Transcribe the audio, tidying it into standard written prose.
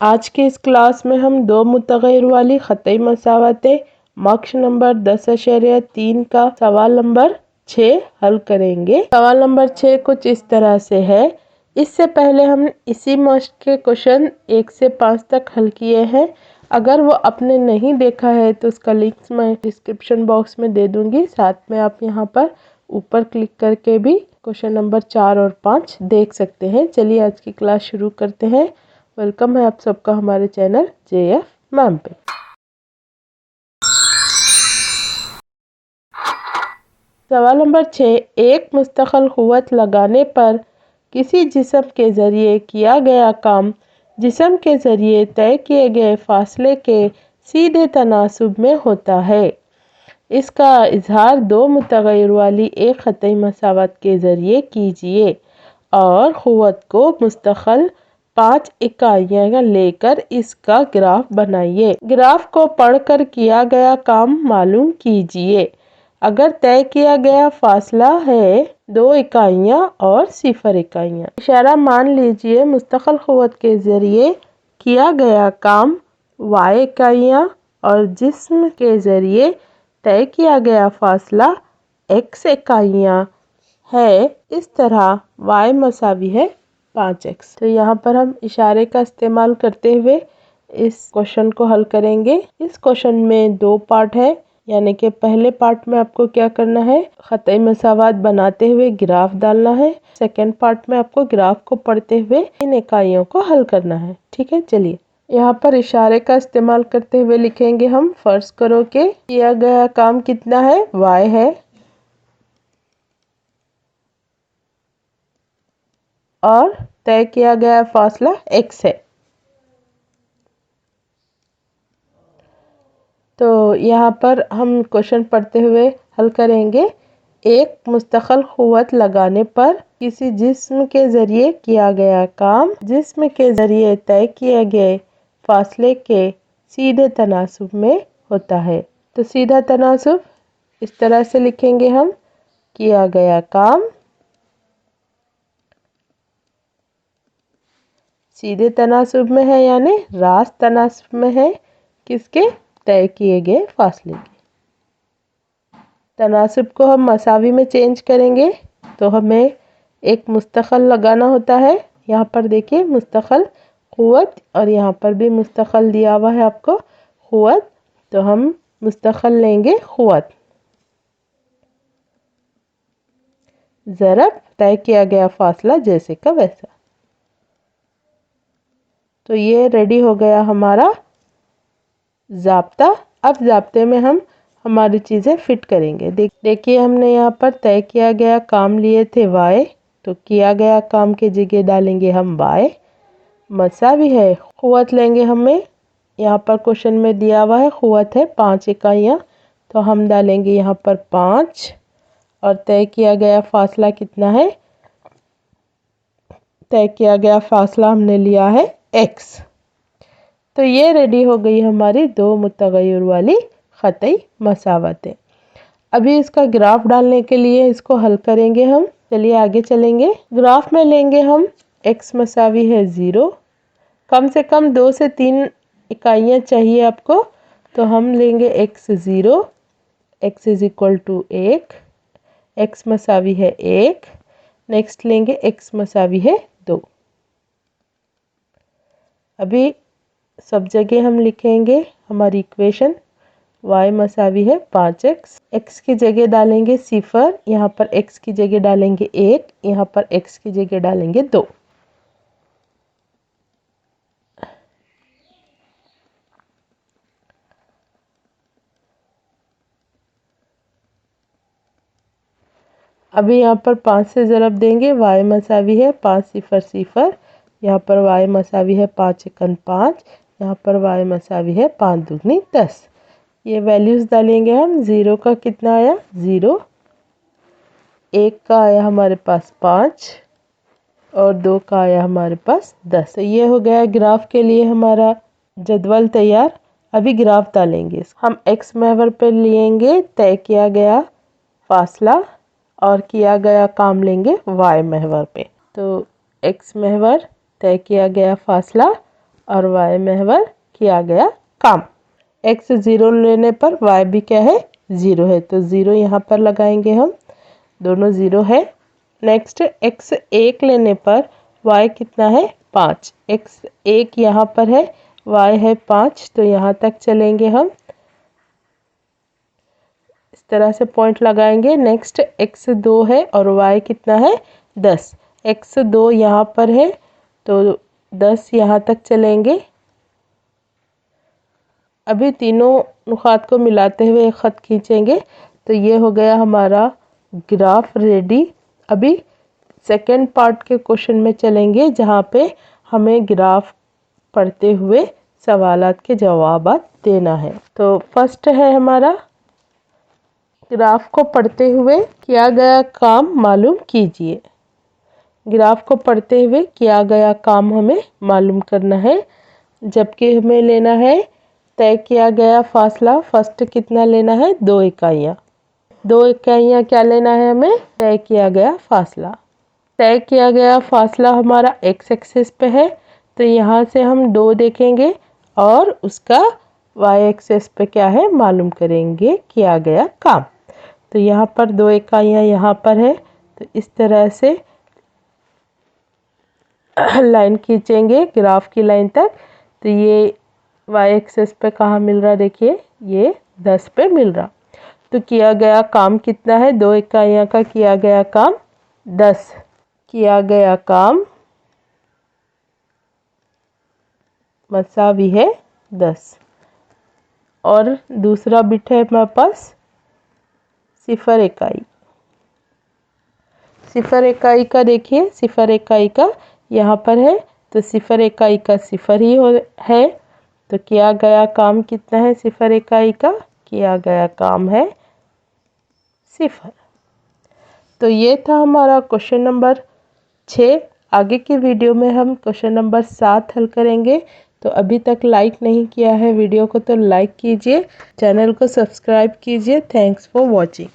आज के इस क्लास में हम दो मुतग़य्यर वाली ख़तई मसावतें मक्श नंबर 10.3 का सवाल नंबर 6 हल करेंगे। सवाल नंबर 6 कुछ इस तरह से है। इससे पहले हम इसी मश्क के क्वेश्चन 1 से 5 तक हल किए हैं। अगर वो आपने नहीं देखा है तो उसका लिंक मैं डिस्क्रिप्शन बॉक्स में दे दूंगी। साथ में आप यहाँ पर ऊपर क्लिक करके भी क्वेश्चन नंबर 4 और 5 देख सकते हैं। चलिए आज की क्लास शुरू करते हैं। वेलकम है आप सबका हमारे चैनल JF मैम पे। सवाल नंबर 6, एक मुस्तकिल क़ुव्वत लगाने पर किसी जिस्म के ज़रिए किया गया काम जिस्म के ज़रिए तय किए गए फ़ासले के सीधे तनासुब में होता है। इसका इजहार दो मुतग़य्यर वाली एक ख़तई मसावत के ज़रिए कीजिए और क़ुव्वत को मुस्तकिल 5 इकाइयाँ लेकर इसका ग्राफ बनाइए। ग्राफ को पढ़कर किया गया काम मालूम कीजिए। अगर तय किया गया फासला है 2 इकाइयाँ और 0 इकाइयाँ। इशारा मान लीजिए मुस्तकिल क़ुव्वत के ज़रिए किया गया काम y इकाइयाँ और जिस्म के ज़रिए तय किया गया फासला x इकाइयाँ है। इस तरह y मसावी है 5x। तो यहाँ पर हम इशारे का इस्तेमाल करते हुए इस क्वेश्चन को हल करेंगे। इस क्वेश्चन में 2 पार्ट है, यानी कि पहले पार्ट में आपको क्या करना है, ख़तई मसावत बनाते हुए ग्राफ डालना है। सेकंड पार्ट में आपको ग्राफ को पढ़ते हुए इन इकाइयों को हल करना है। ठीक है, चलिए यहाँ पर इशारे का इस्तेमाल करते हुए लिखेंगे हम। फर्ज करो कि किया गया काम कितना है, y है और तय किया गया फासला x है। तो यहाँ पर हम क्वेश्चन पढ़ते हुए हल करेंगे। एक मुस्तकिल क़ुव्वत लगाने पर किसी जिस्म के ज़रिए किया गया काम जिस्म के ज़रिए तय किए गए फासले के सीधे तनासुब में होता है। तो सीधा तनासुब इस तरह से लिखेंगे हम, किया गया काम सीधे तनासुब में है, यानी रास्त तनासुब में है किसके, तय किए गए फासले के। तनासुब को हम मसावी में चेंज करेंगे तो हमें एक मुस्तकिल लगाना होता है। यहाँ पर देखिए मुस्तकिल क़ुव्वत और यहाँ पर भी मुस्तकिल दिया हुआ है आपको क़ुव्वत। तो हम मुस्तकिल लेंगे क़ुव्वत ज़रब तय किया गया फासला जैसे का वैसा। तो ये रेडी हो गया हमारा ज़ाब्ता। अब ज़ाब्ते में हम हमारी चीज़ें फिट करेंगे। देखिए हमने यहाँ पर तय किया गया काम लिए थे y, तो किया गया काम की जगह डालेंगे हम y। मसावी है क़ुव्वत लेंगे हमें, यहाँ पर क्वेश्चन में दिया हुआ है क़ुव्वत है 5 इकाइयाँ, तो हम डालेंगे यहाँ पर 5 और तय किया गया फासला कितना है, तय किया गया फासला हमने लिया है x। तो ये रेडी हो गई हमारी दो मुतग़य्यर वाली ख़तई मसावतें। अभी इसका ग्राफ डालने के लिए इसको हल करेंगे हम। चलिए आगे चलेंगे। ग्राफ में लेंगे हम x मसावी है 0, कम से कम 2 से 3 इकाइयाँ चाहिए आपको, तो हम लेंगे x 0, x is equal to 1, x मसावी है 1। नेक्स्ट लेंगे x मसावी है 2। अभी सब जगह हम लिखेंगे हमारी इक्वेशन, y मसावी है 5x, x की जगह डालेंगे 0, यहाँ पर x की जगह डालेंगे 1, यहाँ पर x की जगह डालेंगे 2। अभी यहाँ पर 5 से ज़रब देंगे, y मसावी है 5 0 0, यहाँ पर y मसावी है 5 1 5, यहाँ पर y मसावी है 5 दूनी 10। ये वैल्यूज़ डालेंगे हम। 0 का कितना आया 0, 1 का आया हमारे पास 5 और 2 का आया हमारे पास 10। तो ये हो गया ग्राफ के लिए हमारा जदवल तैयार। अभी ग्राफ डालेंगे। हम x महवर पे लेंगे तय किया गया फासला और किया गया काम लेंगे y महवर पे। तो x महवर तय किया गया फासला और y महवर किया गया काम। x 0 लेने पर y भी क्या है 0 है, तो 0 यहाँ पर लगाएंगे हम, दोनों 0 है। नेक्स्ट x 1 लेने पर y कितना है 5, x 1 यहाँ पर है, y है 5, तो यहाँ तक चलेंगे हम, इस तरह से पॉइंट लगाएंगे। नेक्स्ट x 2 है और y कितना है 10, x 2 यहाँ पर है तो 10 यहाँ तक चलेंगे। अभी तीनों नुकात को मिलाते हुए एक ख़त खींचेंगे, तो ये हो गया हमारा ग्राफ रेडी। अभी सेकंड पार्ट के क्वेश्चन में चलेंगे जहाँ पे हमें ग्राफ पढ़ते हुए सवालात के जवाब देना है। तो फर्स्ट है हमारा, ग्राफ को पढ़ते हुए किया गया काम मालूम कीजिए। ग्राफ को पढ़ते हुए किया गया काम हमें मालूम करना है, जबकि हमें लेना है तय किया गया फासला। फर्स्ट कितना लेना है 2 इकाइयाँ, 2 इकाइयाँ क्या लेना है हमें, तय किया गया फासला। तय किया गया फासला हमारा x एक्सिस पे है, तो यहाँ से हम 2 देखेंगे और उसका y एक्सिस पे क्या है मालूम करेंगे किया गया काम। तो यहाँ पर 2 इकाइयाँ यहाँ पर है, तो इस तरह से लाइन खींचेंगे ग्राफ की लाइन तक। तो ये y एक्सिस पे कहाँ मिल रहा, देखिए ये 10 पे मिल रहा। तो किया गया काम कितना है, 2 इकाइयाँ का किया गया काम 10, किया गया काम मसावी है 10। और दूसरा बिट है हमारे पास 0 इकाई, 0 इकाई का देखिए 0 इकाई का यहाँ पर है, तो 0 इकाई का 0 ही है, तो किया गया काम कितना है 0 इकाई का, किया गया काम है 0। तो ये था हमारा क्वेश्चन नंबर 6। आगे की वीडियो में हम क्वेश्चन नंबर 7 हल करेंगे। तो अभी तक लाइक नहीं किया है वीडियो को तो लाइक कीजिए, चैनल को सब्सक्राइब कीजिए। Thanks for watching.